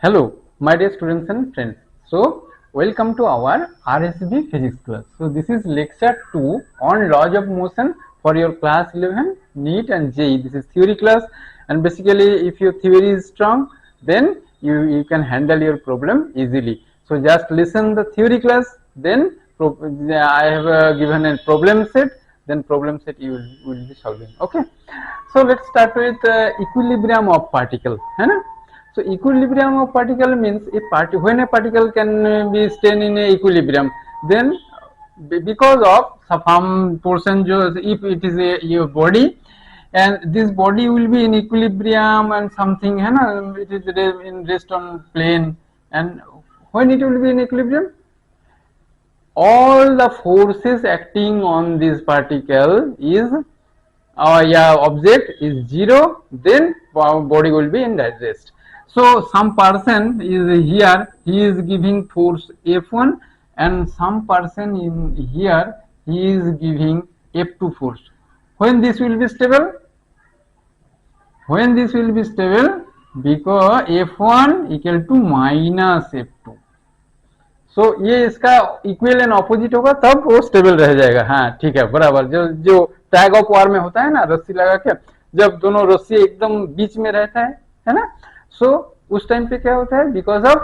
Hello, my dear students and friends. So, welcome to our RSB physics class. So, this is lecture 2 on laws of motion for your class 11 NEET and JEE. This is theory class, and basically if your theory is strong, then you can handle your problem easily. So, just listen the theory class, then I have given a problem set, then problem set you will be solving. Okay. So, let's start with equilibrium of particle. So equilibrium of particle means when a particle can be staying in a equilibrium, then because of some portion, if it is your body, and this body will be in equilibrium and something, it is in rest on plane, and when it will be in equilibrium, all the forces acting on this particle is object is zero, then body will be in that rest. So some person is here, he is giving force F1, and some person in here, he is giving F2 force. When this will be stable? When this will be stable, because F1 equal to minus F2. सो ये इसका equal and opposite होगा, तब वो stable रह जाएगा. हाँ ठीक है, बराबर. जो टैग ऑफ वार में होता है ना, रस्सी लगा के जब दोनों रस्सी एकदम बीच में रहता है ना, सो उस टाइम पे क्या होता है, because of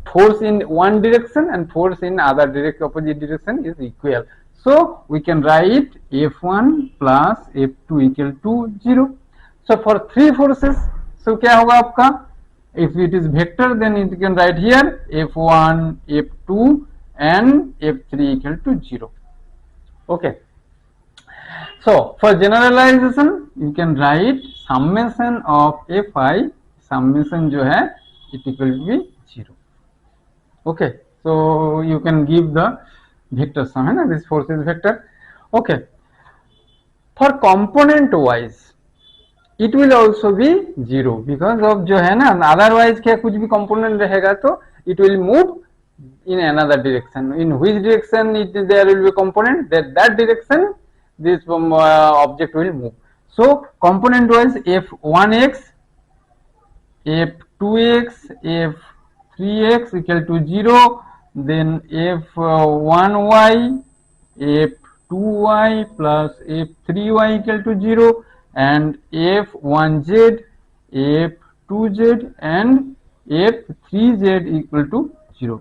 force in one direction and force in other direction, opposite direction is equal. So we can write F1 plus F2 equal to 0. So for three forces, so क्या होगा आपका, if it is vector, then you can write here F1, F2 and F3 equal to 0. Okay. So for generalization you can write summation of Fi, summation जो है it equal to be 0. Okay. So you can give the vector sum, है ना, this force is vector. Okay. For component wise it will also be 0 because of जो है ना, otherwise क्या कुछ भी component रहेगा तो it will move in another direction. In which direction there will be component, that direction this object will move. So component wise F1x, F2x, F3x equal to 0, then F1y, F2y plus F3y equal to 0, and F1z, F2z and F3z equal to 0,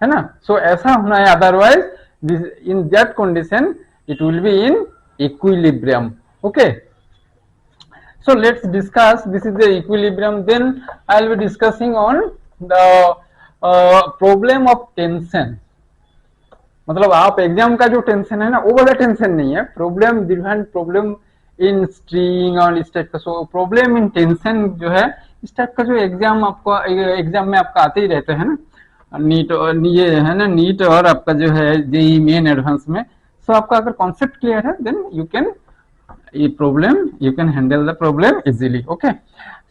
है ना. So ऐसा होना है, otherwise this in that condition it will be in equilibrium. Okay. So let's discuss, this is the equilibrium. Then I will be discussing on the problem of tension. मतलब आप exam का जो tension है ना, वो वाला टेंशन नहीं है. Problem, different problem in string और इस टाइप का. सो प्रॉब्लम इन टेंशन जो है, इस टाइप का जो एग्जाम आपको एग्जाम में आपका आते ही रहते हैं ना, नीट और ये है ना, नीट और आपका जो है जेईई मेन एडवांस में. सो आपका अगर कॉन्सेप्ट क्लियर है, देन यू कैन ये problem, you can handle the problem easily. Okay.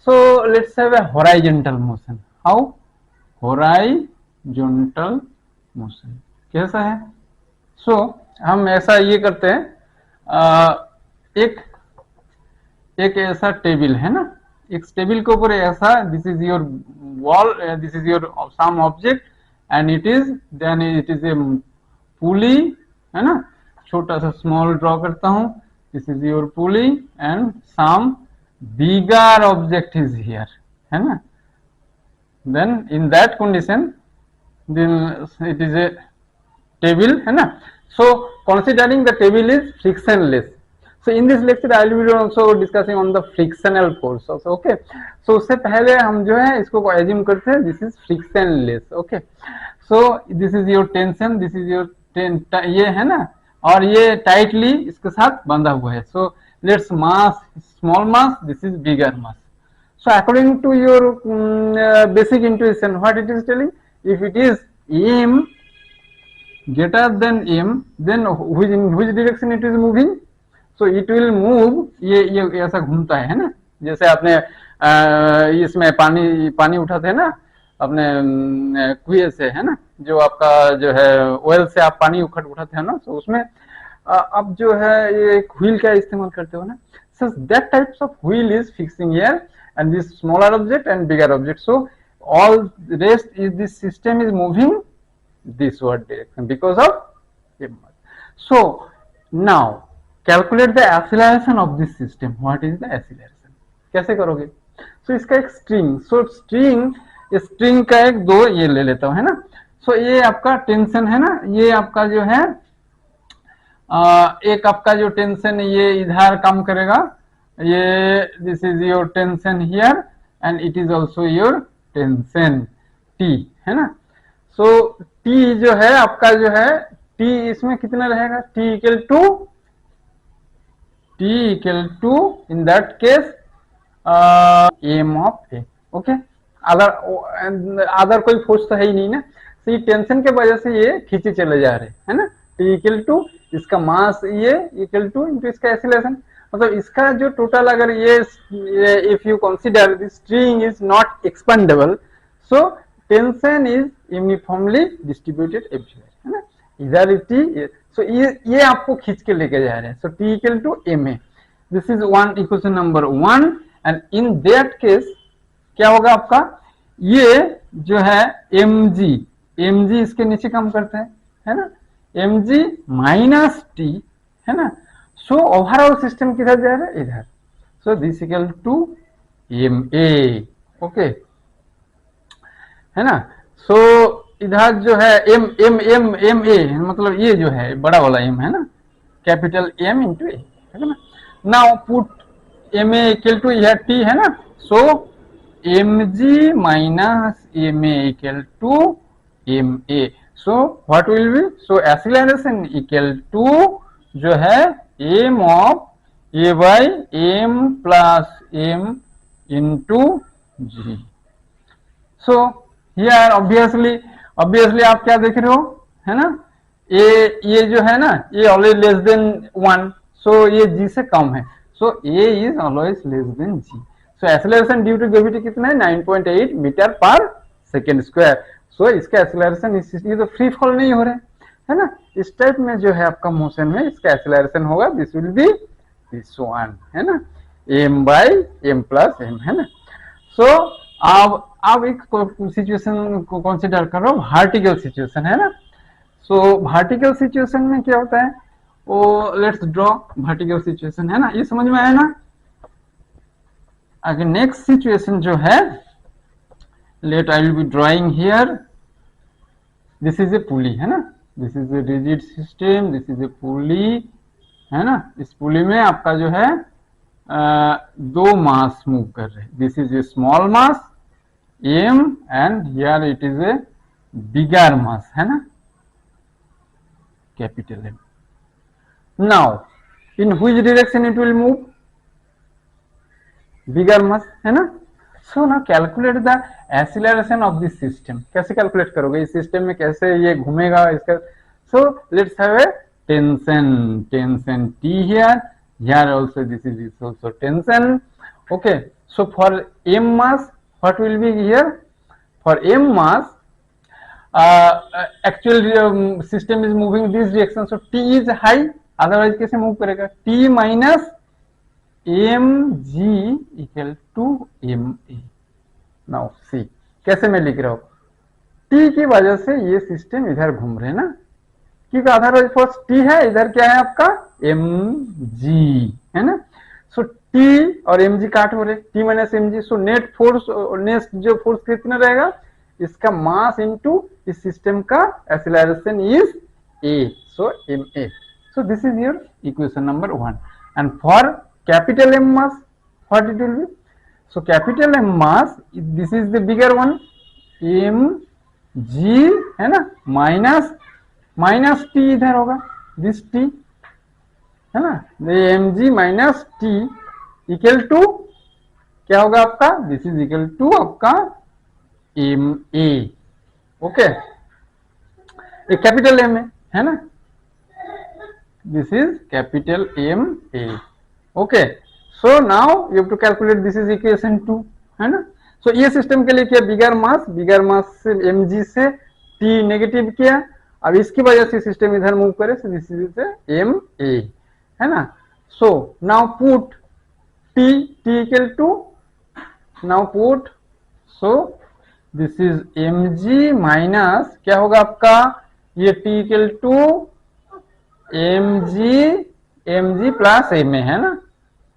So let's have a horizontal motion. How? Horizontal motion कैसा है? सो हम ऐसा ये करते हैं, एक ऐसा टेबल है ना, एक टेबल के ऊपर ऐसा, this is your wall, this is your some object and it is a pulley, है ना. छोटा सा स्मॉल ड्रॉ करता हूं, this is your pulley and some bigger object is here, है ना. Then in that condition then it is a table, है ना. So considering the table is frictionless. So in this lecture I will be also discussing on the frictional force also. Okay. So उससे पहले हम जो है इसको assume करते हैं this is frictionless. Okay. So this is your tension, this is your ये है ना, और ये tightly इसके साथ बंधा हुआ है. So let's mass, small mass, this is bigger mass. So according to your basic intuition, what it is telling, if it is m greater than m, then which in which direction it is moving? So it will move, ये ऐसा घूमता है ना, जैसे आपने इसमें पानी पानी उठाते हैं ना अपने कुएं से, है ना, जो आपका जो है ऑयल से आप पानी उठाते हैं ना, तो उसमें अब जो है ये एक व्हील का इस्तेमाल करते हो ना, so that types of wheel is fixing here and this smaller object and bigger object, so all the rest is this system is moving this word direction because of m. So now calculate the acceleration of this system. What is the acceleration? कैसे करोगे? So इसका एक string, so string का एक दो ये ले लेता हूं, है ना. So ये आपका टेंशन है ना, ये आपका जो है एक आपका जो टेंशन ये इधर काम करेगा, ये this is your tension here and it is also your tension T, है ना. सो टी जो है आपका जो है टी इसमें कितना रहेगा, T equal to in that case M of A. Okay, other कोई फोर्स तो है ही नहीं ना, तो ये टेंशन के वजह से ये खींचे चले जा रहे है ना. टी इक्वल टू इसका मास ये इक्वल टू इनटू इसका एक्सीलरेशन, मतलब इसका जो टोटल अगर ये if you consider the string is not expendable, so tension is uniformly distributed everywhere, है ना. इधर टी, सो ये आपको खींच के लेके जा रहे हैं. So T equal to M A, this is one equation number 1 and in that case क्या होगा आपका, ये जो है एम जी इसके नीचे काम करता है ना, एम जी माइनस टी, है ना. सो ओवरऑल सिस्टम किधर जा रहा है, इधर. So this equal to M A. Okay, है ना. सो इधर जो है M M M M A मतलब ये जो है बड़ा वाला एम है ना, कैपिटल एम इंटू ए, है ना. Now put M A equal to यह टी है ना, so M G minus M A equal to M A. So what will be, so acceleration equal to जो है M of A by M plus M into G. So here obviously आप क्या देख रहे हो, है ना, ये जो है ना ये ऑलवेज लेस देन 1, सो ये जी से कम है, so A is always less than G. So acceleration due to gravity कितना है, 9.8 मीटर पर सेकेंड स्क्वायर. सो इसका एक्सेलरेशन ये तो फ्री फॉल नहीं हो रहे है ना, इस टाइप में जो है आपका मोशन में इसका एक्सेलरेशन होगा, this will be this one, है ना, M by M plus M, है ना. सो अब एक सिचुएशन को कंसीडर करो, वर्टिकल सिचुएशन, है ना. सो वर्टिकल सिचुएशन में क्या होता है, वो लेट्स ड्रॉ वर्टिकल सिचुएशन, है ना. ये समझ में आया ना. आगे नेक्स्ट सिचुएशन जो है, let I will be drawing here, this is a pulley, है ना, this is a rigid system, this is a pulley, है ना. इस पुली में आपका जो है दो मास मूव कर रहे हैं, this is A small mass m and here it is a bigger mass, है ना, capital M. Now in which direction it will move, bigger mass, है ना. So now calculate the acceleration of this system. कैसे calculate करोगे, इस system में कैसे ये घूमेगा इसका. So let's have a tension T here also this is also tension. Okay, so for m mass what will be here, for m mass actual system is moving this direction, so T is high, otherwise कैसे move करेगा, T minus mg equal to ma. now see कैसे मैं लिख रहा हूँ, T की वजह से ये सिस्टम इधर घूम रहे हैं ना, क्योंकि अदरवाइज फोर्स T है, इधर क्या है आपका mg, है ना. सो T और mg काट हो रहे, T minus mg, so net force, next जो फोर्स कितना रहेगा, इसका मास इनटू इस सिस्टम का acceleration is a, so ma. So this is your equation number 1. And for capital M mass what it will be, so capital M mass this is the bigger one, mg, है ना, minus T इधर होगा, this T, है ना, mg minus T equal to क्या होगा आपका, this is equal to आपका ma. ओके, एक कैपिटल M है, है ना, this is capital M A. Okay, so now you have to calculate, this is equation 2, है ना। सो ये सिस्टम के लिए क्या, बिगर मास से एम जी से टी नेगेटिव किया, अब इसकी वजह से सिस्टम इधर मूव करे, so this is M A, है ना। So now put T equal to, now put, so this is M G minus क्या होगा आपका, ये T equal to M G plus M A, है ना,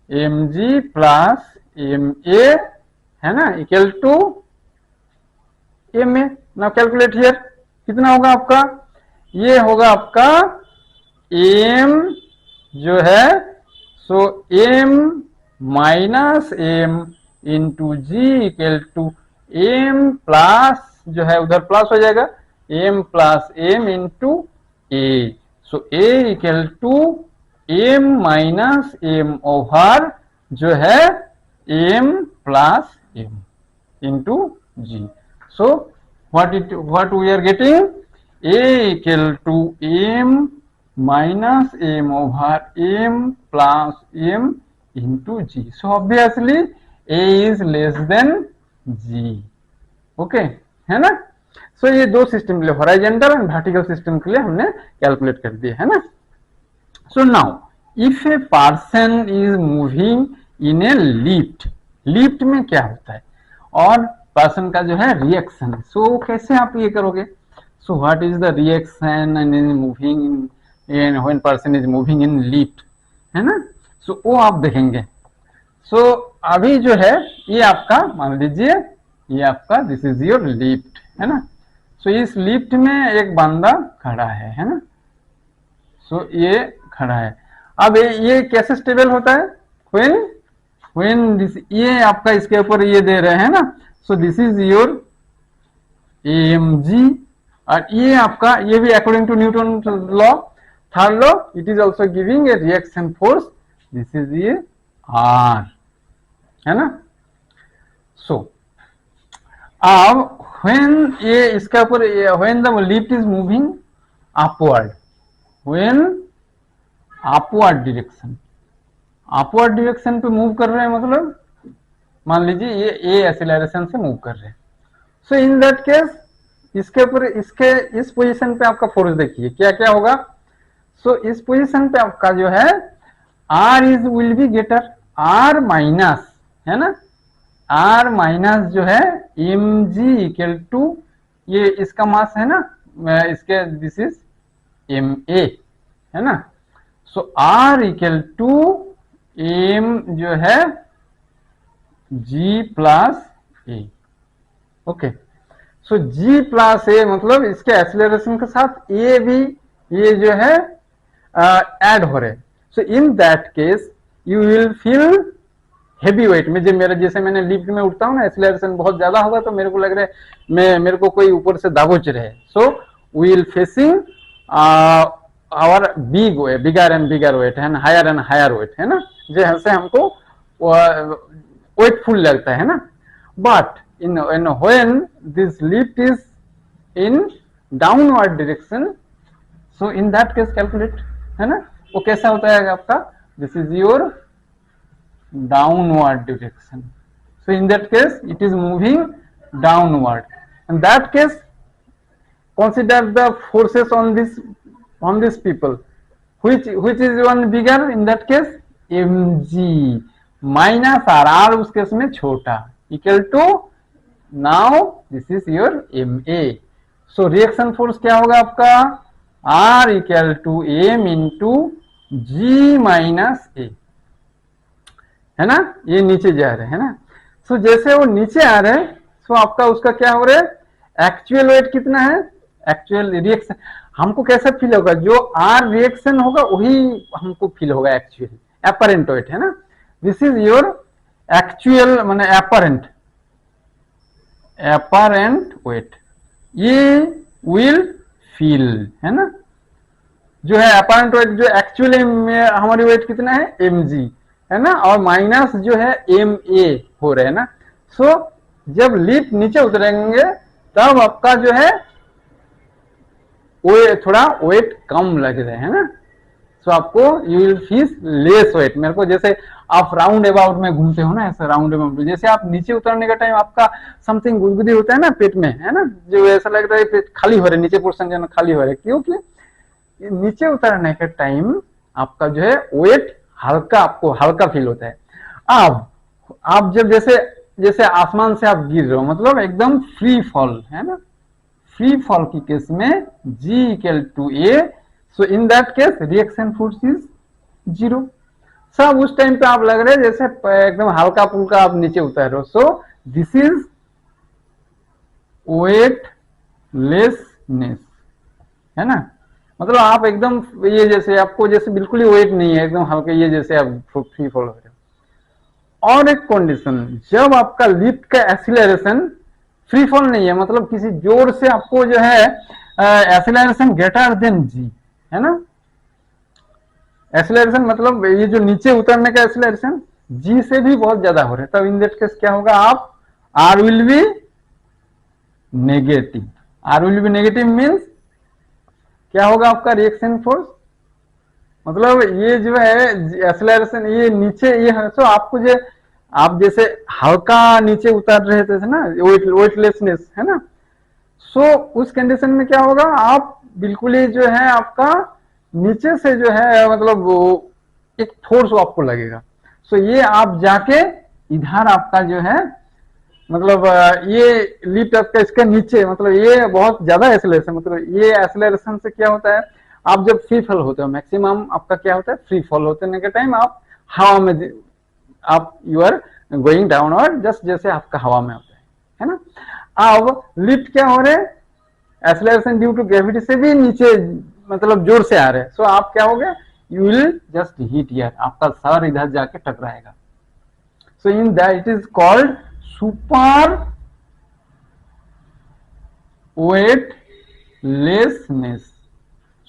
M G plus M A, है ना, equal to M A. Now calculate here, कितना होगा आपका, ये होगा आपका एम जो है, so M minus M into G equal to M plus, जो है उधर प्लस हो जाएगा, M plus M into A, so A equal to M minus M over जो है M plus M into G. So what we are getting, a equal to m minus m over m plus m into g. So obviously a is less than g. Okay, है ना। सो ये दो system के लिए, horizontal and vertical system के लिए हमने calculate कर दिया, है ना। So now if a person is moving in A lift में क्या होता है, और पर्सन का जो है रिएक्शन, सो कैसे आप ये करोगे, so what is the reaction and is moving in when person is moving in lift, है ना। सो वो आप देखेंगे। सो अभी जो है ये आपका, मान लीजिए ये आपका, दिस इज योर लिफ्ट, है ना। सो इस लिफ्ट में एक बंदा खड़ा है ना। सो ये खड़ा है, अब ये कैसे स्टेबल होता है, व्हेन दिस, ये आपका इसके ऊपर ये दे रहे हैं ना, so this is your M G, और ये आपका, ये भी according to Newton law, third law, it is also giving a reaction force, this is ये आर, है ना। सो अब व्हेन ये इसके ऊपर, when the lift is moving upward, when upward direction पे मूव कर रहे हैं, मतलब मान लीजिए ये ए एक्सीलरेशन से मूव कर रहे हैं, सो इन दैट केस इसके ऊपर, इसके इस पोजीशन पे आपका फोर्स देखिए क्या क्या होगा। सो इस पोजीशन पे आपका जो है R is will be greater, R minus, है ना, आर माइनस जो है एम जी इक्वल टू, ये इसका मास है ना, इसके, दिस इज एम ए, है ना। सो आर इक्वल टू एम जो है जी प्लस ए, ओके। सो जी प्लस ए मतलब इसके एक्सीलरेशन के साथ ए भी ये जो है ऐड हो रहे, so in that case you will feel heavy weight में, जो मेरा, जैसे मैंने लिफ्ट में उठता हूँ ना, एक्सीलरेशन बहुत ज्यादा होगा तो मेरे को लग रहा है मेरे को कोई ऊपर से दबोच रहे, so we will facing our bigger and bigger weight, है ना, हायर एंड हायर वेट, है ना, जैसे हमको वेटफुल लगता है ना। But in when this lift is in downward direction, so in that case calculate, है ना, वो कैसा होता है आपका, this is your downward direction, so in that case it is moving downward, in that case consider the forces on this people, which is one bigger, in that case mg minus r उस case में छोटा, equal to, now this is your ma, so reaction force क्या होगा आपका, r equal to m into g minus a, है ना, ये नीचे जा रहे हैं ना। सो जैसे वो नीचे आ रहे हैं, सो आपका उसका क्या हो रहा है, एक्चुअल वेट कितना है, एक्चुअल रिएक्शन हमको कैसा फील होगा, जो आर रिएक्शन होगा वही हमको फील होगा, एक्चुअल अपरेंट वेट, है ना। दिस इज योर एक्चुअल माने अपरेंट वेट, ये विल फील, है ना, जो है अपरेंट वेट, जो एक्चुअली में हमारी वेट कितना है mg, है ना, और माइनस जो है ma हो रहे है ना। सो जब लिफ्ट नीचे उतरेंगे तब आपका जो है वो थोड़ा वेट कम लग रहे है ना, सो आपको you will feel less weight. मेरे को जैसे आप राउंड अबाउट में घूमते हो ना, ऐसे राउंड अबाउट, जैसे आप नीचे उतरने का टाइम आपका समथिंग गुदगुदी होता है ना पेट में, है ना, जो ऐसा लग रहा है पेट खाली हो रहा है, नीचे पोर्शन जो है खाली हो रहा है, क्योंकि नीचे उतरने के टाइम आपका जो है वेट हल्का, आपको हल्का फील होता है। अब आप जब जैसे जैसे आसमान से आप गिर रहे हो, मतलब एकदम फ्री फॉल है ना, फ्री फॉल की केस में G equal to A, so in that case reaction force is 0। सब उस टाइम पे आप लग रहे हैं जैसे एकदम हल्का फुल्का आप नीचे उतर रहे हो। सो दिस इज वेटलेसनेस, है ना, मतलब आप एकदम ये जैसे आपको जैसे बिल्कुल ही वेट नहीं है, एकदम हल्के, ये जैसे आप फ्री फॉल हो रहे हो। और एक कंडीशन, जब आपका लिफ्ट का एक्सीलरेशन फ्री फॉल नहीं है, मतलब किसी जोर से आपको जो है एक्सीलरेशन ग्रेटर देन जी, है ना, एक्सीलरेशन मतलब ये जो नीचे उतरने का एक्सीलरेशन जी से भी बहुत ज्यादा हो रहा है, तब इन दैट केस क्या होगा, आप R will be negative. R will be negative means क्या होगा, आपका रिएक्शन फोर्स, मतलब ये जो है एक्सेलरेशन ये नीचे ये है, तो आपको जो आप जैसे हल्का नीचे उतर रहे थे ना, वेटलेसनेस है ना, सो उस कंडीशन में क्या होगा, आप बिल्कुल ही जो है आपका नीचे से जो है मतलब वो एक फोर्स आपको लगेगा। सो ये आप जाके इधर आपका जो है मतलब ये लिफ्ट आपका इसके नीचे, मतलब ये बहुत ज्यादा एक्सेलरेशन, मतलब ये एक्सेलरेशन से क्या होता है, आप जब फ्री फॉल होते हो, मैक्सिमम आपका क्या होता है, फ्री फॉल होते के टाइम आप हवा में, आप you are going downward, just जैसे आपका हवा में होता है ना। अब लिफ्ट क्या हो रहे हैं, एक्सेलरेशन ड्यू टू ग्रेविटी से भी नीचे मतलब जोर से आ रहे हैं, सो आप क्या हो गए, you will just hit ear, आपका सर इधर जाके टकराएगा। So in that it is called super weightlessness.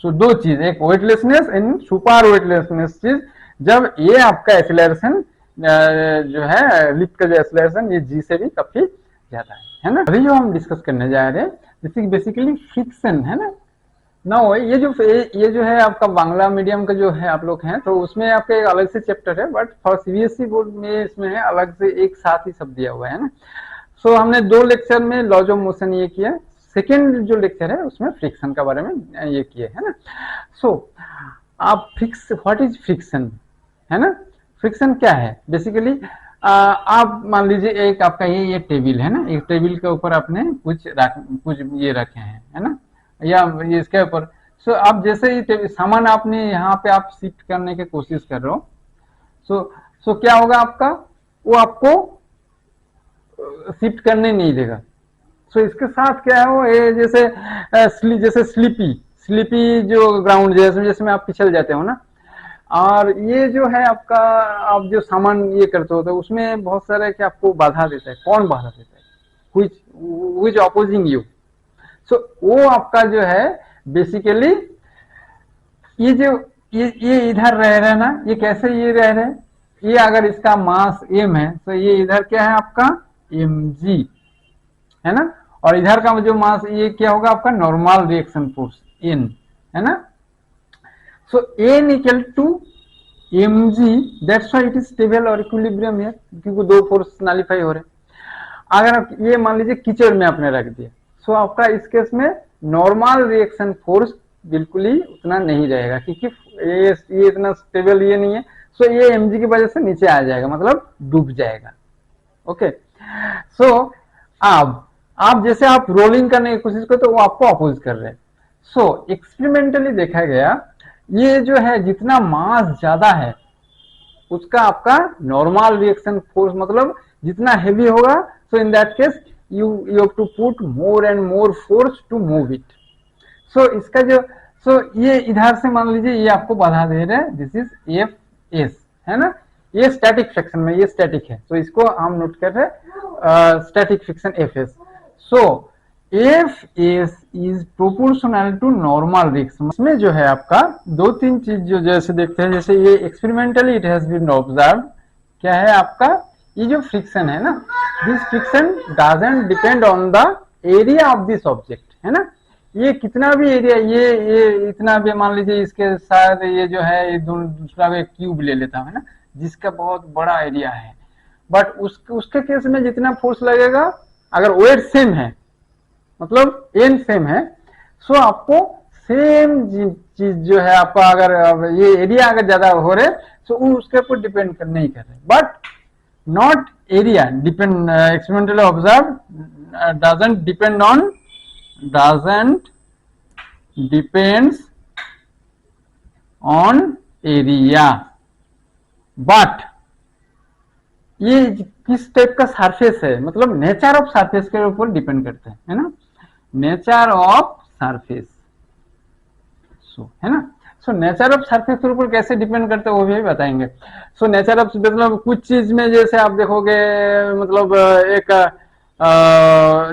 So दो चीज, एक वेटलेसनेस एंड सुपर वेटलेसनेस चीज, जब ये आपका एक्सेलरेशन जो है लिफ्ट का जो एक्सेलरेशन ये जी से भी काफी ज्यादा है ना। अभी जो हम डिस्कस करने जा रहे हैं जैसे बेसिकली फ्रिक्शन है ना, ना हो ये जो है आपका बांग्ला मीडियम का जो है आप लोग हैं, तो उसमें आपका एक अलग से चैप्टर है, बट फॉर सीबीएसई बोर्ड में इसमें है अलग से एक साथ ही सब दिया हुआ है ना। सो हमने 2 लेक्चर में लॉज ऑफ मोशन ये किया, सेकेंड जो लेक्चर है उसमें फ्रिक्शन का बारे में ये किए है ना। सो आप फिक्स व्हाट इज फ्रिक्शन, है ना, फ्रिक्शन क्या है बेसिकली, आप मान लीजिए एक आपका ये टेबल है ना, एक टेबल के ऊपर आपने कुछ ये रखे हैं है ना, या ये इसके ऊपर, सो आप जैसे ही सामान आपने यहाँ पे आप शिफ्ट करने की कोशिश कर रहे हो, सो क्या होगा आपका, वो आपको शिफ्ट करने नहीं देगा। सो इसके साथ क्या है वो ये जैसे स्लीपी जो ग्राउंड जैसे जैसे में आप पिछल जाते हो ना, और ये जो है आपका आप जो सामान ये करते हो तो उसमें बहुत सारे क्या आपको बाधा देता है, कौन बाधा देता है, which opposing you। सो वो आपका जो है बेसिकली ये जो ये इधर रह रहे ना, ये कैसे ये रह रहे, ये अगर इसका मास m है तो ये इधर क्या है आपका mg है ना, और इधर का जो मास ये क्या होगा आपका नॉर्मल रिएक्शन फोर्स n है ना। So n equal to mg, that's why it is stable और इक्विलिब्रियम है, क्योंकि दो फोर्स नलिफाई हो रहे। अगर आप ये मान लीजिए कीचड़ में आपने रख दिया, सो आपका इस केस में नॉर्मल रिएक्शन फोर्स बिल्कुल ही उतना नहीं रहेगा, क्योंकि ये इतना स्टेबल ये नहीं है, सो ये mg की वजह से नीचे आ जाएगा, मतलब डूब जाएगा। ओके, सो अब आप जैसे आप रोलिंग करने की कोशिश करते तो वो आपको अपोज कर रहे हैं। सो एक्सपेरिमेंटली देखा गया ये जो है जितना मास ज्यादा है उसका आपका नॉर्मल रिएक्शन फोर्स, मतलब जितना हेवी होगा, so in that case you have to put more and more force to move it. So इसका जो ये इधर से मान लीजिए ये आपको बाधा दे रहे हैं, दिस इज एफ एस है ना, ये स्टैटिक फ्रिक्शन में ये स्टैटिक है, तो इसको हम नोट कर रहे हैं static friction F S. So F S is proportional to normal reaction. इसमें जो है आपका 2-3 चीज जो जैसे देखते हैं, जैसे ये experimentally it has been observe, क्या है आपका ये जो फ्रिक्शन है ना, this friction doesn't depend on the area of this object है ना, ये कितना भी एरिया, ये इतना भी मान लीजिए, इसके साथ ये जो है ये दूसरा एक क्यूब ले लेता है ना, जिसका बहुत बड़ा एरिया है, बट उसके केस में जितना फोर्स लगेगा, अगर वेट सेम है, मतलब एन सेम है, सो आपको सेम चीज जो है आपका, अगर ये एरिया अगर ज्यादा हो रहे तो उसके ऊपर डिपेंड नहीं कर रहे, but not area depend, experimentally observe doesn't depends on area, but ये किस टाइप का सरफेस है, मतलब नेचर ऑफ सरफेस के ऊपर डिपेंड करते हैं, है ना, नेचर ऑफ सरफेस, है ना। सो नेचर ऑफ सरफेस के ऊपर कैसे डिपेंड करते हैं वो भी बताएंगे। सो नेचर ऑफ, मतलब कुछ चीज में जैसे आप देखोगे, मतलब एक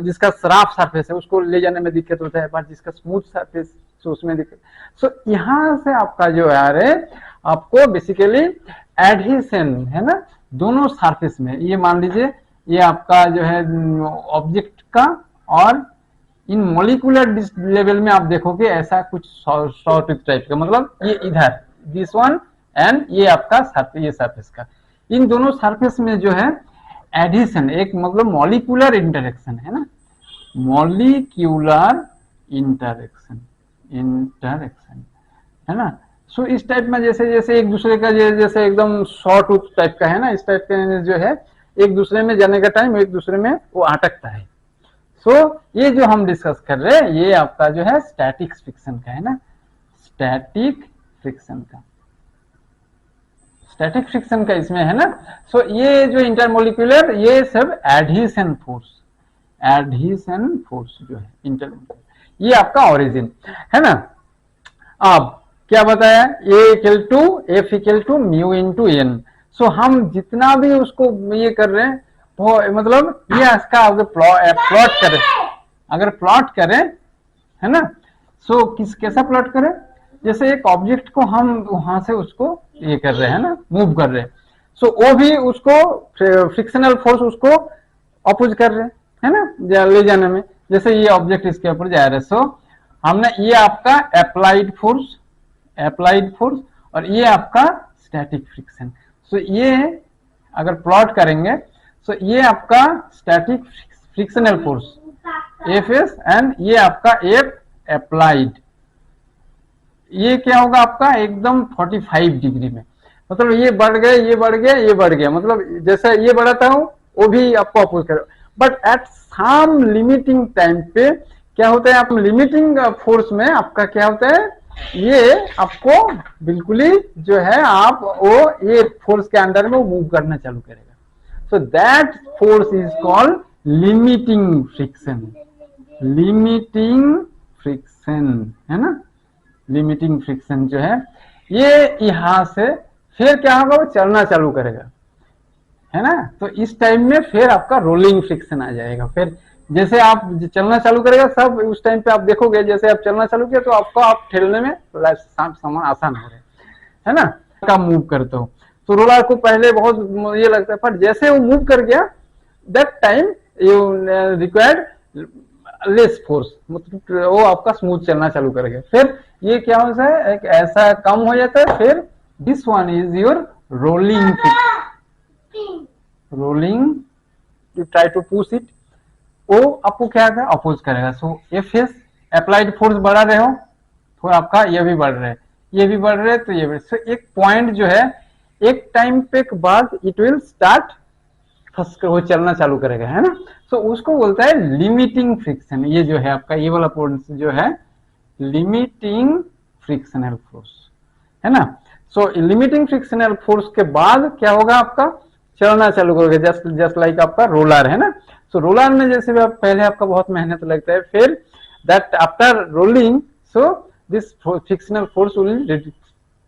जिसका सराफ सरफेस है उसको ले जाने में दिक्कत होता है, बट जिसका स्मूथ सरफेस तो उसमें दिक्कत। सो यहाँ से आपका जो है आपको बेसिकली एडहेशन है ना, दोनों सरफेस में, ये मान लीजिए ये आपका जो है ऑब्जेक्ट का, और इन मोलिकुलर लेवल में आप देखोगे ऐसा कुछ शॉर्ट टाइप का, मतलब ये इधर दिस वन एंड ये आपका सरफेस, ये सरफेस का, इन दोनों सरफेस में जो है एडिशन, एक मतलब मॉलिक्यूलर इंटरेक्शन है ना, मॉलिक्यूलर इंटरेक्शन है ना। सो इस टाइप में जैसे जैसे एक दूसरे का जैसे एकदम शॉर्ट टाइप का है ना, इस टाइप का जो है एक दूसरे में जाने का टाइम एक दूसरे में वो अटकता है। सो ये जो हम डिस्कस कर रहे हैं ये आपका जो है स्टैटिक फ्रिक्शन का है ना, स्टैटिक फ्रिक्शन का, स्टैटिक फ्रिक्शन का इसमें है ना। सो ये जो इंटरमोलिकुलर, ये सब एडहेशन फोर्स जो है इंटरमोलिकुलर, ये आपका ओरिजिन है ना। अब क्या बताया, A equal to F equal to mu into N. So हम जितना भी उसको ये कर रहे हैं वो मतलब ये इसका अगर प्लॉट करें, अगर प्लॉट करें है ना, सो कैसा प्लॉट करें, जैसे एक ऑब्जेक्ट को हम वहां से उसको ये कर रहे हैं ना, मूव कर रहे हैं, सो वो भी उसको फ्रिक्शनल फोर्स उसको अपोज कर रहे है ना, ले जाने में, जैसे ये ऑब्जेक्ट इसके ऊपर जा रहा है। सो हमने ये आपका अप्लाइड फोर्स और ये आपका स्टैटिक फ्रिक्शन। सो ये अगर प्लॉट करेंगे, सो ये आपका static frictional force F S, and ये आपका एफ अप्लाइड, ये क्या होगा आपका एकदम 45 डिग्री में, मतलब ये बढ़ गए, ये बढ़ गया, ये बढ़ गया, मतलब जैसे ये बढ़ाता हूं वो भी आपको अपोज करे, but at some limiting time पे क्या होता है, आप लिमिटिंग फोर्स में आपका क्या होता है, ये आपको बिल्कुल ही जो है आप वो ये फोर्स के अंडर में वो मूव करना चालू करेगा। So that force is called limiting friction, है ना, लिमिटिंग फ्रिक्शन जो है ये यहां से फिर क्या होगा, वो चलना चालू करेगा है ना। तो इस टाइम में फिर आपका रोलिंग फ्रिक्शन आ जाएगा, फिर जैसे आप चलना चालू करेगा सब, उस टाइम पे आप देखोगे जैसे आप चलना चालू किया तो आपको आप ठेलने में सामान आसान हो रहा है ना, का मूव करते हो। तो रोलर को पहले बहुत ये लगता है, पर जैसे वो मूव कर गया that time you required less force, मतलब वो आपका स्मूथ चलना चालू करेगा, फिर ये क्या होता है एक ऐसा कम हो जाता है, फिर this one is your rolling to try to push it, वो आपको क्या है अपोज करेगा। So F S applied force बढ़ा रहे हो तो आपका ये भी बढ़ रहा है, ये भी बढ़ रहा है, तो ये भी। सो एक पॉइंट जो है एक टाइम पे के बाद इट विल स्टार्ट वो चलना चालू करेगा है ना। सो उसको बोलता है लिमिटिंग फ्रिक्शन, ये जो है आपका ये वाला पॉइंट जो है लिमिटिंग फ्रिक्शनल फोर्स है ना। सो लिमिटिंग फ्रिक्शनल फोर्स के बाद क्या होगा, आपका चलना चालू करोगे, जस्ट लाइक आपका रोलर है ना। सो रोलर में जैसे भी आप पहले आपका बहुत मेहनत लगता है, फिर that after rolling so this frictional force will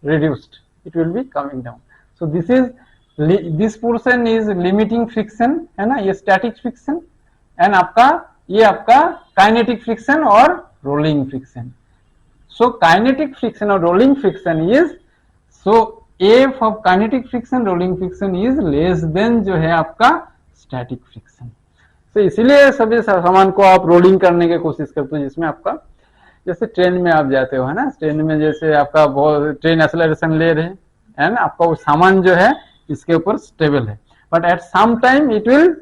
reduced, it will be coming down. So this portion is limiting friction है ना, ये static friction, and आपका ये आपका kinetic friction और rolling friction. So kinetic friction और rolling friction is, so F of kinetic friction rolling friction is less than जो है आपका static friction. So इसीलिए सभी सामान को आप रोलिंग करने की कोशिश करते हो जिसमें आपका जैसे ट्रेन में आप जाते हो, है ना, ट्रेन में जैसे आपका बहुत ट्रेन एक्सेलरेशन ले रहे हैं, है ना, आपका वो सामान जो है इसके ऊपर स्टेबल है, but at some time it will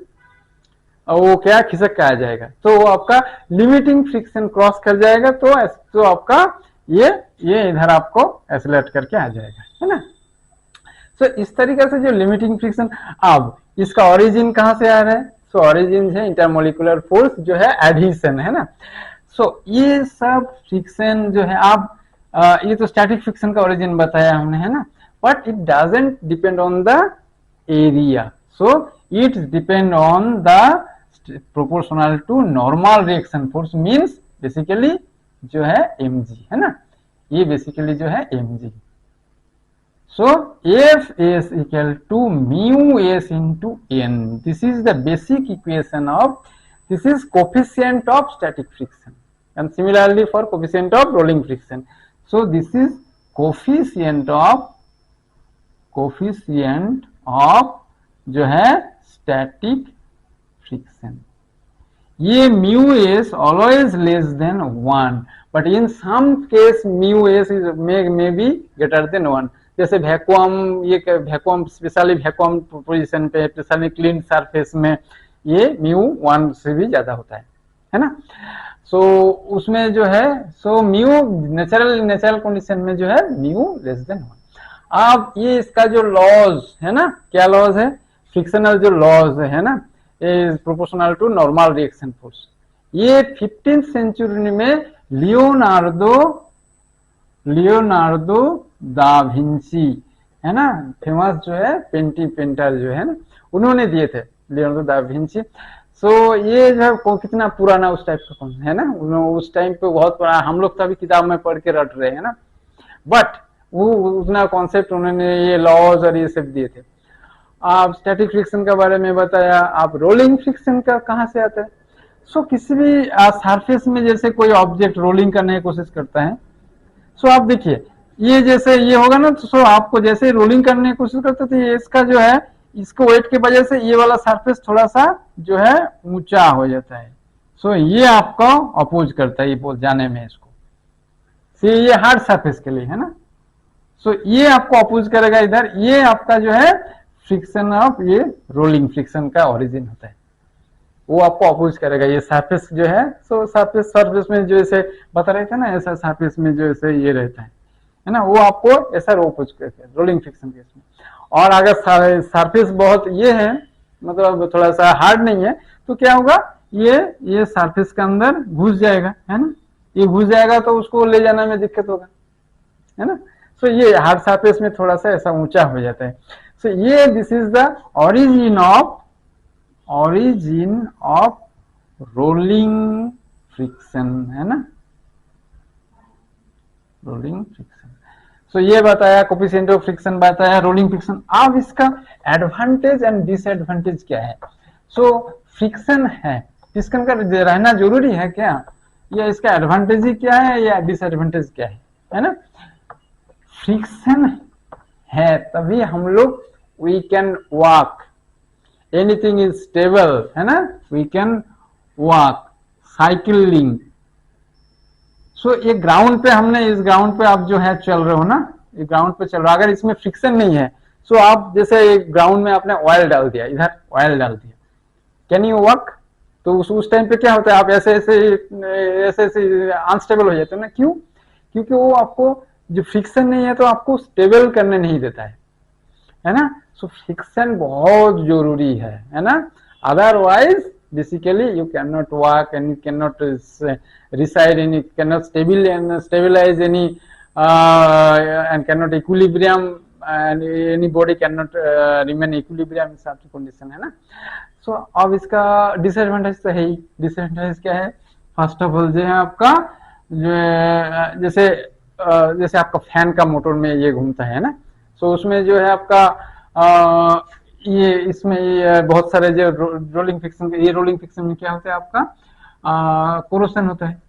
वो क्या खिसक के आ जाएगा, तो वो आपका लिमिटिंग फ्रिक्शन क्रॉस कर जाएगा, तो आपका ये इधर आपको एक्सेलरेट करके आ जाएगा, है ना। तो इस तरीके से जो लिमिटिंग फ्रिक्शन, अब इसका ओरिजिन कहाँ से आ रहा है, सो ओरिजिन है इंटरमोलिकुलर फोर्स जो है एडहेशन, है ना। सो ये सब फ्रिक्शन जो है आप ये तो स्टैटिक फ्रिक्शन का ओरिजिन बताया हमने, है ना, but it doesn't depend on the area, so it depend on the proportional to normal reaction force, means basically जो है mg, है ना, ये बेसिकली जो है mg। So F is equal to mu s into n. This is the basic equation of, this is coefficient of static friction, and similarly for coefficient of rolling friction. So this is coefficient of जो है static friction. ये mu s always less than 1, but in some case mu s is may be greater than 1. जैसे vacuum, ये vacuum specially vacuum position पे, specially clean surface में ये mu 1 से भी ज्यादा होता है ना। सो उसमें जो है, सो म्यू नेचुरल कंडीशन में जो है म्यू लेस देन 1। अब ये इसका जो लॉज है ना, क्या लॉज है, फ्रिक्शनल जो लॉज है ना, is proportional to normal reaction force. ये 15th सेंचुरी में लियोनार्डो दा विंची, है ना, फेमस जो है पेंटर जो है ना, उन्होंने दिए थे, लियोनार्डो दा विंची। सो ये जो है कितना पुराना उस टाइप का है ना, उस टाइम पे बहुत पुराना, हम लोग तो अभी किताब में पढ़ के रट रहे हैं ना, बट वो उतना कॉन्सेप्ट उन्होंने ये लॉज और ये सब दिए थे। आप स्टैटिक फ्रिक्शन के बारे में बताया, आप रोलिंग फ्रिक्शन का कहाँ से आता है। सो किसी भी सरफेस में जैसे कोई ऑब्जेक्ट रोलिंग करने की कोशिश करता है, सो आप देखिए ये जैसे ये होगा ना, तो सो आपको जैसे रोलिंग करने की कोशिश करते थे, ये इसका जो है, इसको वेट की वजह से ये वाला सरफेस थोड़ा सा जो है ऊंचा हो जाता है, सो ये आपको अपोज करता है ये जाने में इसको, ये हार्ड सरफेस के लिए, है ना। सो ये आपको अपोज करेगा इधर, ये आपका जो है फ्रिक्शन ऑफ ये रोलिंग फ्रिक्शन का ओरिजिन होता है, वो आपको अपोज करेगा ये सरफेस जो है। सो सरफेस में जो ऐसे बता रहे थे ना, ऐसा सरफेस में जो ऐसे ये रहता है ना, वो आपको ऐसा अपोज करता है रोलिंग फ्रिक्शन केस में। और अगर सरफेस बहुत ये है, मतलब थोड़ा सा हार्ड नहीं है, तो क्या होगा, ये सरफेस के अंदर घुस जाएगा, है ना, ये घुस जाएगा तो उसको ले जाने में दिक्कत होगा, है ना। सो ये हार्ड सरफेस में थोड़ा सा ऐसा ऊंचा हो जाता है। सो ये this is the origin of rolling friction, है ना, रोलिंग फ्रिक्शन। सो ये बताया कोफिशिएंट ऑफ फ्रिक्शन, बताया रोलिंग फ्रिक्शन। अब इसका एडवांटेज एंड डिसएडवांटेज क्या है। सो फ्रिक्शन है, फ्रिक्शन का रहना जरूरी है क्या, या इसका एडवांटेज ही क्या है या डिसएडवांटेज क्या है ना। फ्रिक्शन है तभी हम लोग we can walk, anything is stable, है ना, we can walk, cycling. So ये ग्राउंड पे, हमने इस ग्राउंड पे आप जो है चल रहे हो ना, ये ग्राउंड पे चल रहा है, अगर इसमें फ्रिक्शन नहीं है, सो आप जैसे ग्राउंड में आपने ऑयल डाल दिया, इधर ऑयल डाल दिया, कैन यू वॉक, तो उस टाइम पे क्या होता है, आप ऐसे अनस्टेबल हो जाते हो ना, क्यों, क्योंकि वो आपको जो फ्रिक्शन नहीं है तो आपको स्टेबल करने नहीं देता है ना। सो फ्रिक्शन बहुत जरूरी है ना, otherwise basically you cannot walk and you cannot reside any, cannot stabilize any and cannot equilibrium, and any body cannot remain equilibrium in such condition, है ना। सो अब इसका डिसएडवांटेज तो है ही। डिसएडवांटेज क्या है, फर्स्ट ऑफ ऑल जो है आपका जैसे आपका फैन का मोटर में ये घूमता है ना, सो उसमें जो है आपका ये इसमें ये बहुत सारे जो रोलिंग फ्रिक्शन, ये रोलिंग फ्रिक्शन में क्या होता है आपका कोरोशन होता है,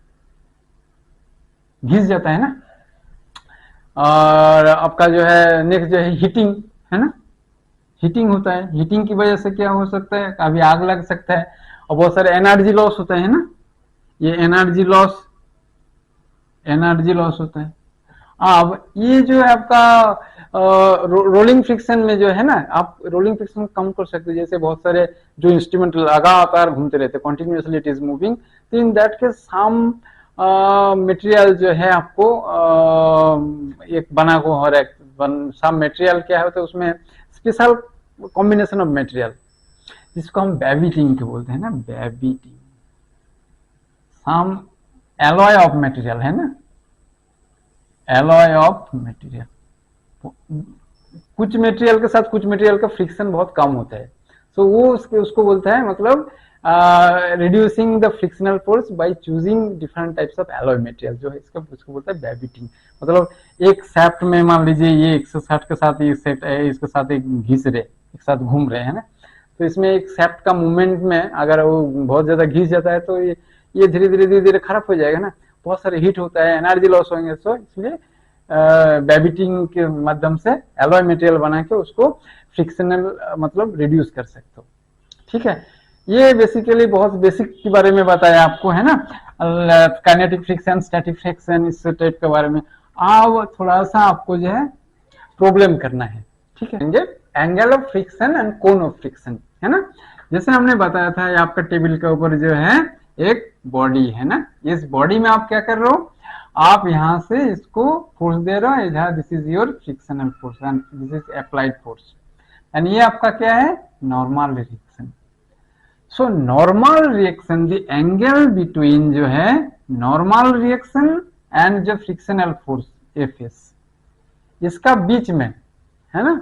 घिस जाता है ना। और आपका जो है नेक्स्ट जो है हीटिंग, है ना, हीटिंग होता है, हीटिंग की वजह से क्या हो सकता है, कभी आग लग सकता है, और बहुत सारे एनर्जी लॉस होता है ना, ये एनर्जी लॉस एनर्जी लॉस होता है। अब ये जो है आपका रोलिंग फ्रिक्शन में जो है ना, आप रोलिंग फ्रिक्शन कम कर सकते हो। जैसे बहुत सारे जो इंस्ट्रूमेंट लगातार घूमते रहते, कंटिन्यूअसली इट इज मूविंग, तो in that case some material जो है आपको एक बना को हो रहा है, सम मटेरियल क्या होता है उसमें स्पेशल कॉम्बिनेशन ऑफ मटेरियल, जिसको हम बेबिटिंग के बोलते हैं ना, बेबिटिंग, सम एलॉय ऑफ मटेरियल है ना, एलॉय ऑफ मटेरियल। कुछ मटेरियल के साथ कुछ मटेरियल का फ्रिक्शन बहुत कम होता है, सो वो उसको बोलता है मतलब reducing the frictional force by choosing different types of alloy material, जो है इसका उसको बोलता है बेबिटिंग। मतलब एक शाफ्ट में मान लीजिए ये 160 के साथ ये सेट है, इसके साथ एक घिस रहे, एक साथ घूम रहे हैं ना, तो इसमें एक शाफ्ट का मूवमेंट में अगर वो बहुत ज्यादा घिस जाता है तो ये धीरे धीरे खराब हो जाएगा ना, बहुत सारे हीट होता है, एनर्जी लॉस होंगे। सो इसलिए बेबिटिंग के माध्यम से एलॉय मटेरियल बना के उसको फ्रिक्शनल मतलब रिड्यूस कर सकते हो। ठीक है, ये बेसिकली बहुत बेसिक के बारे में बताया आपको है ना, काइनेटिक फ्रिक्शन, स्टैटिक फ्रिक्शन, इस टाइप के बारे में। अब थोड़ा सा आपको जो है प्रॉब्लम करना है। ठीक है, angle of friction and cone of friction है ना। जैसे हमने बताया था आपका टेबल के ऊपर जो है एक बॉडी है ना, इस बॉडी में आप क्या कर रहे हो, आप यहां से इसको फोर्स दे रहे हो, इधर this is your frictional force and this is applied force, and ये आपका क्या है, normal reaction. So normal reaction, the angle between जो है नॉर्मल रिएक्शन एंड जो फ्रिक्शनल फोर्स एफ एस, इसका बीच में है ना।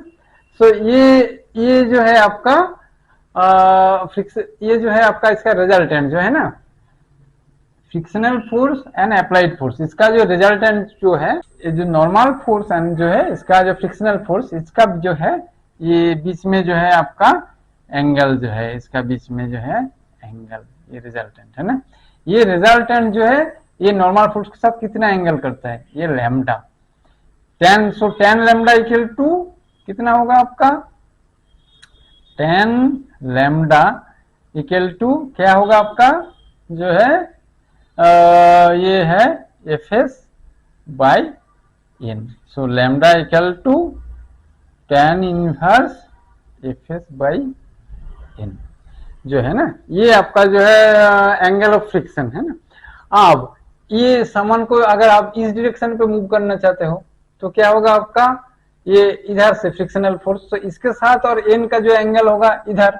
सो ये जो है आपका ये जो है आपका इसका रिजल्टेंट जो है ना, frictional force and applied force, इसका जो रिजल्टेंट जो है, ये जो नॉर्मल फोर्स एंड जो है इसका जो फ्रिक्शनल फोर्स, इसका जो है ये बीच में जो है आपका एंगल जो है, इसका बीच में जो है एंगल, ये रिजल्टेंट है ना। ये रिजल्टेंट जो है ये नॉर्मल फोर्स के साथ कितना एंगल करता है, ये lambda 10। So 10 lambda equal to कितना होगा आपका, 10 लैम्डा इक्वल टू क्या होगा आपका जो है ये है F S by N. So lambda equal to 10 inverse F S by N जो है ना, ये आपका जो है एंगल ऑफ फ्रिक्शन है ना। अब ये सामान को अगर आप इस डायरेक्शन पे मूव करना चाहते हो तो क्या होगा आपका, ये इधर से फ्रिक्शनल फोर्स, तो इसके साथ और एन का जो एंगल होगा इधर,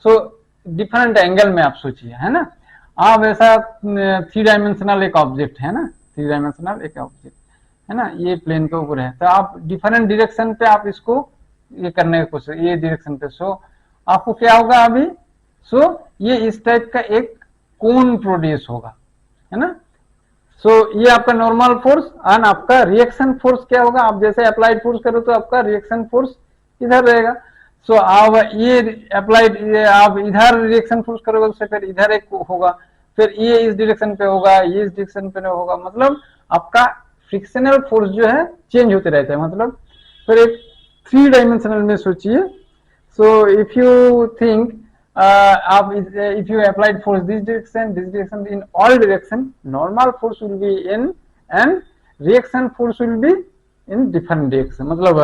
सो डिफरेंट एंगल में आप सोचिए है ना। आप ऐसा 3 डायमेंशनल एक ऑब्जेक्ट है ना, 3 डायमेंशनल एक ऑब्जेक्ट है ना, ये प्लेन के ऊपर है, तो आप डिफरेंट डायरेक्शन पे आप इसको ये करने की कोशिश, ये डायरेक्शन पे, सो आपको क्या होगा अभी, सो ये इस टाइप का एक कोन प्रोड्यूस होगा है ना। सो ये आपका नॉर्मल फोर्स एंड आपका रिएक्शन फोर्स क्या होगा, आप जैसे अप्लाइड फोर्स करो तो आपका रिएक्शन फोर्स इधर रहेगा। सो आप ये अप्लाइड, आप इधर रिएक्शन फोर्स करोगे तो फिर इधर एक होगा, फिर ये इस डायरेक्शन पे होगा, ये इस डायरेक्शन पे होगा, मतलब आपका फ्रिक्शनल फोर्स जो है चेंज होते रहता है। मतलब फिर एक 3 डायमेंशनल में सोचिए। So if you think if you applied force this direction in all direction, normal force will be in and reaction force will be in different direction, मतलब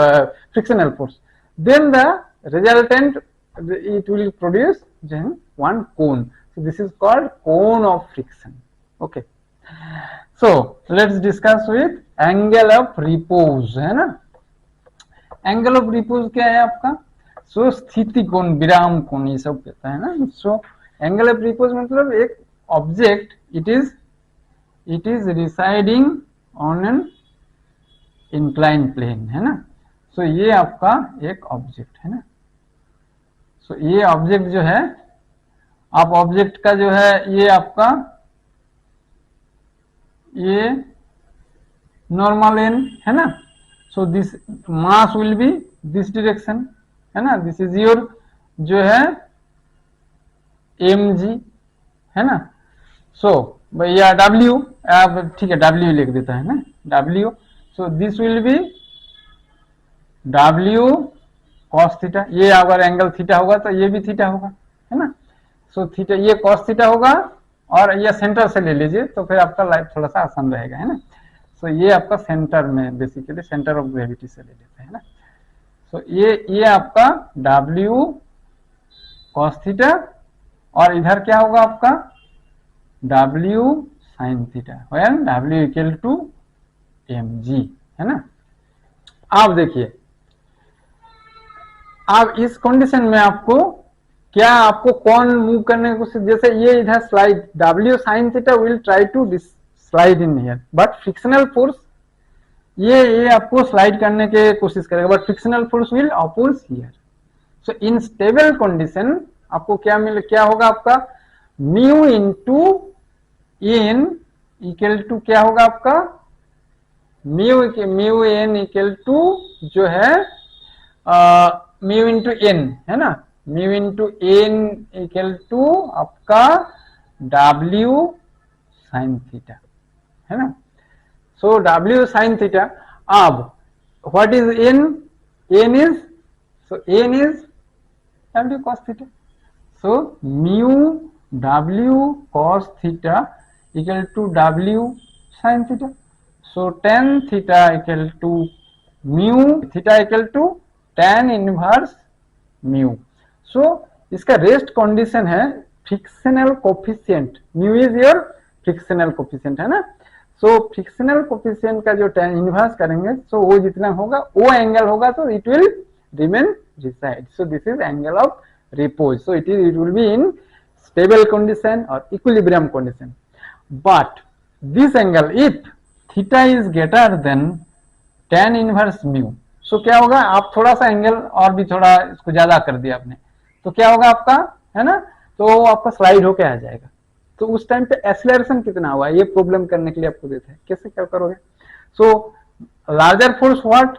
frictional force, then the resultant it will produce then one cone. So this is called cone of friction. Okay, so let's discuss with angle of repose है ना। angle of repose क्या है आपका, सो स्थिति कोण, विराम कोण, ये सब कहता है ना। सो एंगल ऑफ रिपोज मतलब एक object it is residing on an incline plane है ना। सो ये आपका एक ऑब्जेक्ट है ना। सो ये ऑब्जेक्ट जो है, आप ऑब्जेक्ट का जो है ये आपका ये नॉर्मल एन है ना। So this mass will be this direction है ना, दिस इज योर जो है एम जी है ना। सो भैया डब्ल्यू, आप ठीक है डब्ल्यू लिख देता है ना, W. So this will B W cos theta, ये अगर एंगल थीटा होगा तो ये भी थीटा होगा है ना। सो थीटा, ये कॉस थीटा होगा और ये सेंटर से ले लीजिए तो फिर आपका लाइफ थोड़ा सा आसान रहेगा है ना। सो ये आपका सेंटर में, बेसिकली सेंटर ऑफ ग्रेविटी से ले लेते हैं ना। सो ये आपका W cos थीटा, और इधर क्या होगा आपका W sin theta, when W equal to mg, है ना। आप देखिए, अब इस कंडीशन में आपको क्या, आपको कौन मूव करने की कोशिश, जैसे ये इधर slide W sin theta will try to slide in here, but frictional force ये आपको स्लाइड करने की कोशिश करेगा, but frictional force will oppose here. So in stable condition आपको क्या होगा, आपका mu into N equal to क्या होगा आपका म्यू एन इक्वल टू जो है म्यू इंटू एन, है ना, mu into N equal to आपका W sin थीटा, है ना। सो W sin थीटा, अब what is n, n is, so n is W cos theta, so mu W cos theta equal to W sin theta, so tan theta equal to mu theta equal to tan inverse mu। so इसका rest condition है frictional coefficient, mu is your frictional coefficient, है ना। सो frictional coefficient का जो tan inverse करेंगे, सो वो जितना होगा वो एंगल होगा, तो it will remain reside, so this is angle of repose, so it will be in stable condition or equilibrium condition, but this angle if theta is greater than tan inverse mu, so क्या होगा, आप थोड़ा सा angle और भी थोड़ा इसको ज्यादा कर दिया आपने, तो क्या होगा आपका, है ना, तो आपका स्लाइड होके आ जाएगा। तो उस टाइम पे एक्सेलरेशन कितना हुआ, ये प्रॉब्लम करने के लिए आपको देते हैं, कैसे क्या करोगे। सो लार्जर फोर्स व्हाट,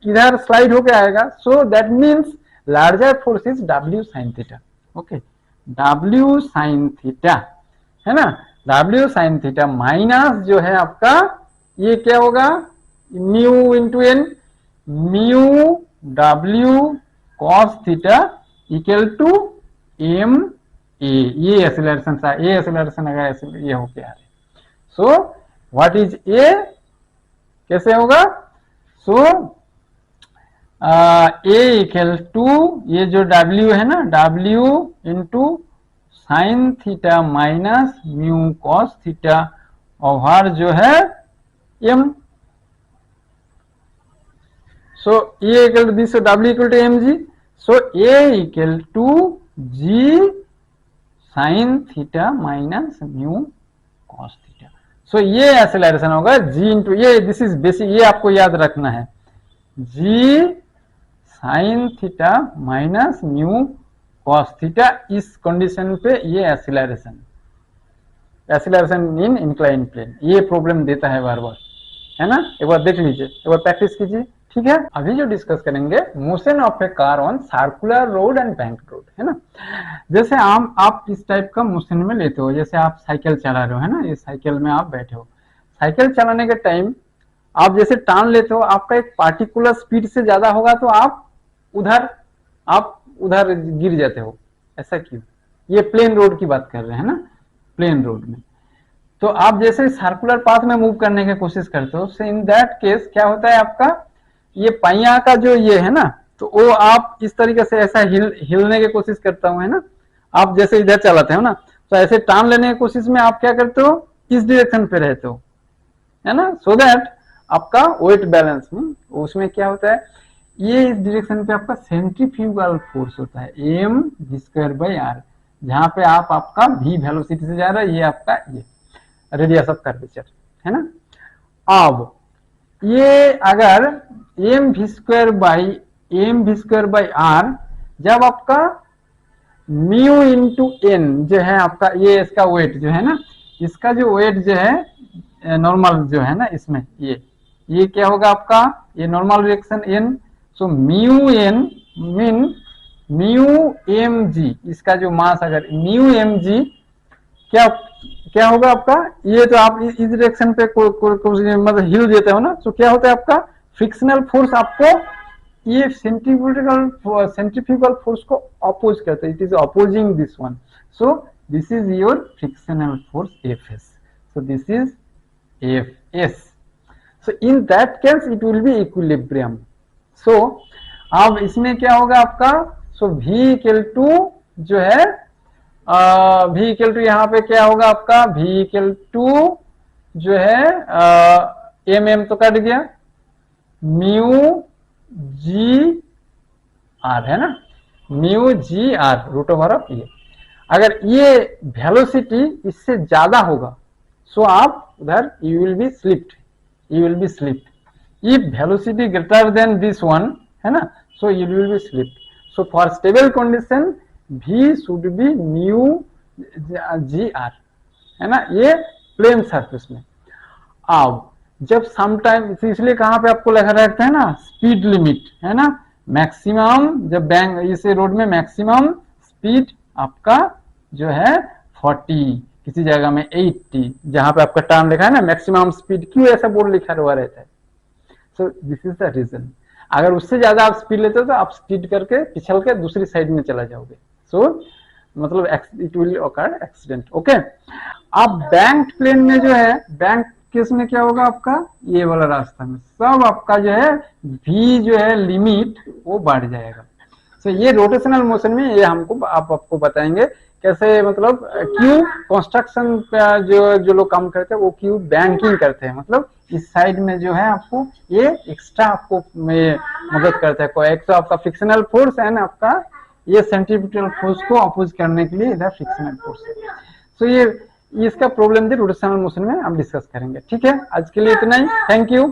इधर स्लाइड होके आएगा, so that means larger force is W sin theta, okay, W sin theta, है ना, W sin थीटा माइनस जो है आपका ये क्या होगा mu into N, mu W cos theta equal to m a, ये एक्सेलरेशन था, ये एक्सेलरेशन अगर ये होके आ रहे, सो व्हाट इज a, कैसे होगा, सो a इक्वल टू ये जो W है ना, W into sine theta minus mu cos theta over जो है m, so a equal to this, so W equal to mg, so a equal to g sin theta minus mu cos theta, so ये acceleration होगा g into ये, this is basic, ये आपको याद रखना है, g sin theta minus mu cos theta, इस condition पे ये एक्सेलरेशन इन इंक्लाइन प्लेन, ये प्रॉब्लम देता है बार बार, है ना। एक बार देख लीजिए, एक बार प्रैक्टिस कीजिए, ठीक है। अभी जो डिस्कस करेंगे motion of A car on circular road and bank road, है ना। जैसे आप इस टाइप का मोशन में लेते हो, जैसे आप साइकिल चला रहे हो, है ना, ये साइकिल में आप बैठे हो, साइकिल चलाने के टाइम आप जैसे टान लेते हो, आपका एक पार्टिकुलर स्पीड से ज्यादा होगा तो आप उधर गिर जाते हो, ऐसा क्यों, ये प्लेन रोड की बात कर रहे हैं ना, प्लेन रोड में तो आप जैसे सर्कुलर पाथ में मूव करने की कोशिश करते हो, सो इन दैट केस क्या होता है आपका, ये पहिया का जो ये है ना, तो वो आप इस तरीके से ऐसा हिलने की कोशिश करता हूं, है ना, आप जैसे इधर चलाते हो ना, तो ऐसे टान लेने की कोशिश में आप क्या करते हो, इस डायरेक्शन पे रहते हो, है ना, सो दैट आपका वेट बैलेंस में उसमें क्या होता है, ये इस डायरेक्शन पे आपका सेंट्रीफ्यूगल फोर्स होता है m v²/r, जहां पे आपका v वेलोसिटी से जा रहा है, ये आपका ये रेडियस ऑफ कर्वेचर, है ना। अब ये अगर m v²/r जब आपका म्यू इंटू एन जो है आपका, ये इसका वेट जो है ना, इसका जो वेट जो है नॉर्मल जो है ना, इसमें ये क्या होगा आपका, ये normal reaction n, so mu N mean mu M G, इसका जो मास अगर म्यू एम जी क्या होगा आपका, ये तो आप इस डायरेक्शन पे मतलब हिल देते हो ना, तो क्या होता है आपका फ्रिक्शनल फोर्स आपको ये सेंट्रीफ्यूगल फोर्स को अपोज करता है, it is opposing this one, so this is your frictional force Fs, so this is Fs, so in that case it will be equilibrium. So अब इसमें क्या होगा आपका, सो v इक्वल टू जो है v इक्वल टू यहाँ पे क्या होगा आपका, v इक्वल टू जो है एम तो कट गया, म्यू जी आर है ना, mu G R root over of ये। अगर ये वेलोसिटी इससे ज्यादा होगा सो आप उधर you will be slipped, you will be slipped. If velocity greater than this one है ना, so you will be slipped. So for stable condition v should be mu G R है ना, ये प्लेन सरफेस में। अब जब some time, इसलिए कहां पे आपको लगा रहता है ना स्पीड लिमिट है ना, मैक्सिमम जब बैंक इस रोड में मैक्सिमम स्पीड आपका जो है 40, किसी जगह में 80, जहां पे आपका टर्न लिखा है ना मैक्सिमम स्पीड, क्यों ऐसा बोर्ड लिखा हुआ रहता है? So this is the reason. अगर उससे ज्यादा आप स्पीड लेते हो तो आप स्पीड करके पिछल के दूसरी साइड में चला जाओगे, सो मतलब it will occur accident. Okay, अब बैंक प्लेन में जो है, बैंक केस में क्या होगा आपका, ये वाला रास्ता में सब आपका जो है v जो है लिमिट वो बढ़ जाएगा। सो ये रोटेशनल मोशन में ये हमको आपको बताएंगे कैसे, मतलब क्यों कंस्ट्रक्शन जो लोग काम करते हैं वो क्यों बैंकिंग करते हैं, मतलब इस साइड में जो है आपको ये एक्स्ट्रा आपको मदद करता है। एक तो आपका फ्रिक्शनल फोर्स है ना, आपका ये सेंट्रीफ्यूगल फोर्स को अपोज करने के लिए इधर फ्रिक्शनल फोर्स है। सो ये इसका प्रॉब्लम भी रोटेशनल मोशन में हम डिस्कस करेंगे। ठीक है, आज के लिए इतना ही, थैंक यू।